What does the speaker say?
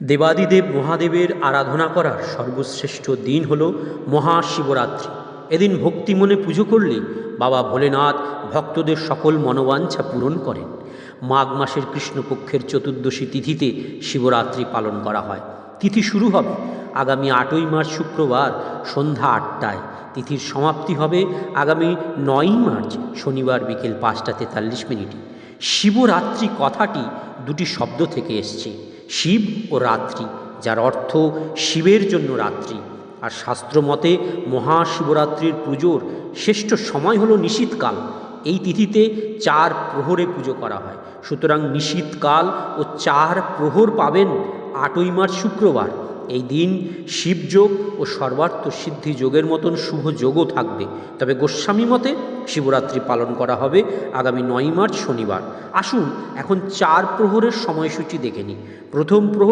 দেবাদিদেব মহাদেবের আরাধনা করার সর্বশ্রেষ্ঠ দিন হল মহাশিবরাত্রি। এদিন ভক্তি মনে পুজো করলে বাবা ভোলেনাথ ভক্তদের সকল মনোবাঞ্ছা পূরণ করেন। মাঘ মাসের কৃষ্ণপক্ষের চতুর্দশী তিথিতে শিবরাত্রি পালন করা হয়। তিথি শুরু হবে আগামী 8ই মার্চ শুক্রবার সন্ধ্যা 8টায়। তিথির সমাপ্তি হবে আগামী 9ই মার্চ শনিবার বিকেল 5টা 43 মিনিটে। শিবরাত্রি কথাটি দুটি শব্দ থেকে এসছে, শিব ও রাত্রি, যার অর্থ শিবের জন্য রাত্রি। আর শাস্ত্রমতে মহাশিবরাত্রির পুজোর শ্রেষ্ঠ সময় হলো নিশীথকাল। এই তিথিতে 4 প্রহরে পুজো করা হয়। সুতরাং নিশীথকাল ও 4 প্রহর পাবেন 8ই মার্চ শুক্রবার। এই দিন শিবযোগ ও সর্বার্থ সিদ্ধি যোগের মতন শুভ যোগও থাকবে। তবে গোস্বামী মতে শিবরাত্রি পালন করা হবে আগামী 9ই মার্চ শনিবার। আসুন এখন 4 প্রহরের সময়সূচি দেখে নিই। প্রথম প্রহর